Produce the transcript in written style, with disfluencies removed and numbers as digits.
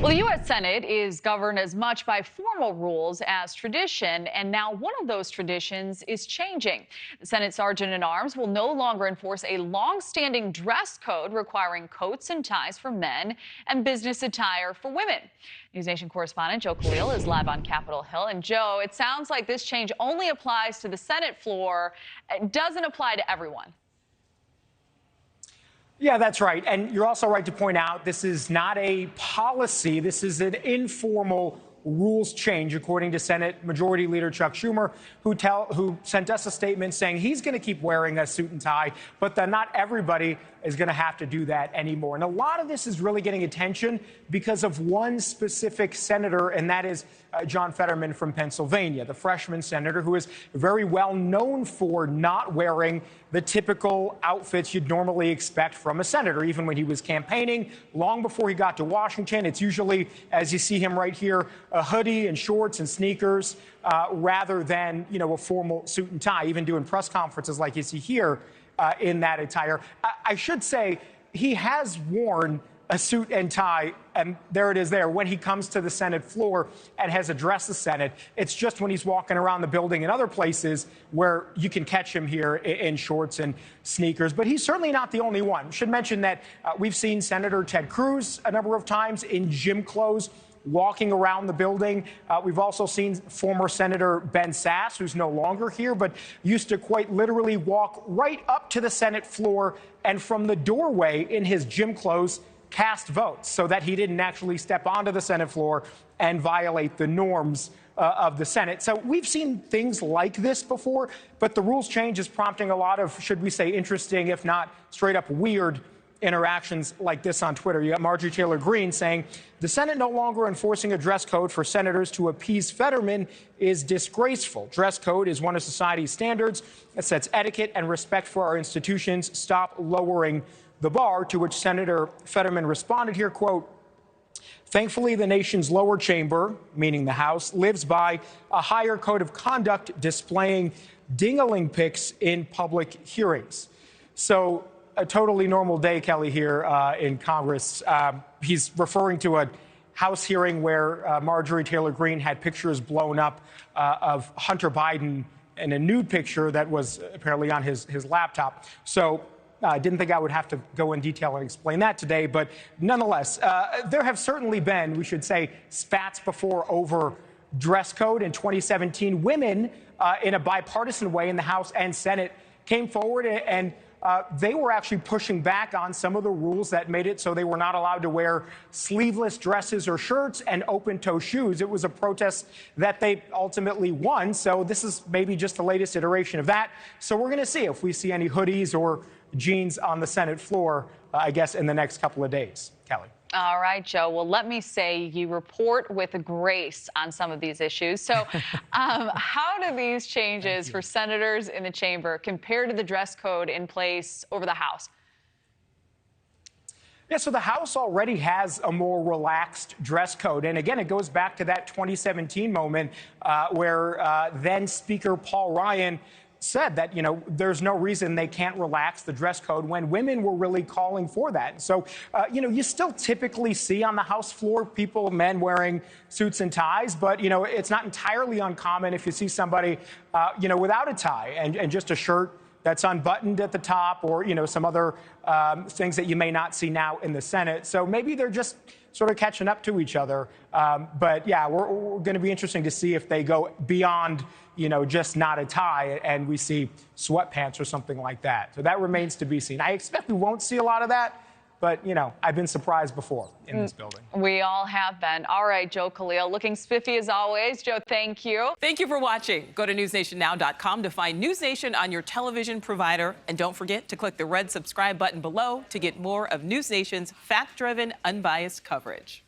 Well, the U.S. Senate is governed as much by formal rules as tradition, and now one of those traditions is changing. The Senate Sergeant-at-Arms will no longer enforce a long-standing dress code requiring coats and ties for men and business attire for women. NewsNation correspondent Joe Khalil is live on Capitol Hill. And Joe, it sounds like this change only applies to the Senate floor. It doesn't apply to everyone. Yeah, that's right. And you're also right to point out this is not a policy. This is an informal rules change, according to Senate Majority Leader Chuck Schumer, who sent us a statement saying he's going to keep wearing a suit and tie, but that not everybody is going to have to do that anymore. And a lot of this is really getting attention because of one specific senator, and that is John Fetterman from Pennsylvania, the freshman senator who is very well known for not wearing the typical outfits you'd normally expect from a senator. Even when he was campaigning, long before he got to Washington, it's usually, as you see him right here, a hoodie and shorts and sneakers rather than, a formal suit and tie, even doing press conferences like you see here in that attire. I should say he has worn a suit and tie, and there it is there, when he comes to the Senate floor and has addressed the Senate. It's just when he's walking around the building and other places where you can catch him here in shorts and sneakers. But he's certainly not the only one. Should mention that we've seen Senator Ted Cruz a number of times in gym clothes walking around the building. We've also seen former Senator Ben Sasse, who's no longer here, but used to quite literally walk right up to the Senate floor and from the doorway in his gym clothes cast votes so that he didn't actually step onto the Senate floor and violate the norms of the Senate. So we've seen things like this before, but the rules change is prompting a lot of, should we say, interesting, if not straight up weird interactions like this on Twitter. You got Marjorie Taylor Greene saying the Senate no longer enforcing a dress code for senators to appease Fetterman is disgraceful. Dress code is one of society's standards that sets etiquette and respect for our institutions. Stop lowering the bar, to which Senator Fetterman responded here, quote, "Thankfully, the nation's lower chamber, meaning the House, lives by a higher code of conduct displaying dingling pics in public hearings." So a totally normal day, Kelly, here in Congress. He's referring to a House hearing where Marjorie Taylor Greene had pictures blown up of Hunter Biden in a nude picture that was apparently on his laptop. So I didn't think I would have to go in detail and explain that today. But nonetheless, there have certainly been, we should say, spats before over dress code. In 2017, women in a bipartisan way in the House and Senate came forward and they were actually pushing back on some of the rules that made it so they were not allowed to wear sleeveless dresses or shirts and open-toe shoes. It was a protest that they ultimately won. So this is maybe just the latest iteration of that. So we're going to see if we see any hoodies or jeans on the Senate floor, I guess, in the next couple of days. Kelly. All right, Joe. Well, let me say you report with grace on some of these issues. So how do these changes for senators in the chamber compare to the dress code in place over the House? Yeah, so the House already has a more relaxed dress code. And again, it goes back to that 2017 moment where then Speaker Paul Ryan said that, there's no reason they can't relax the dress code when women were really calling for that. So, you still typically see on the House floor men wearing suits and ties, but, it's not entirely uncommon if you see somebody, without a tie and just a shirt that's unbuttoned at the top or, some other things that you may not see now in the Senate. So maybe they're just sort of catching up to each other. But, yeah, we're going to be interesting to see if they go beyond, just not a tie and we see sweatpants or something like that. So that remains to be seen. I expect we won't see a lot of that. But, I've been surprised before in this building. We all have been. All right, Joe Khalil, looking spiffy as always. Joe, thank you. Thank you for watching. Go to newsnationnow.com to find News Nation on your television provider. And don't forget to click the red subscribe button below to get more of News Nation's fact-driven, unbiased coverage.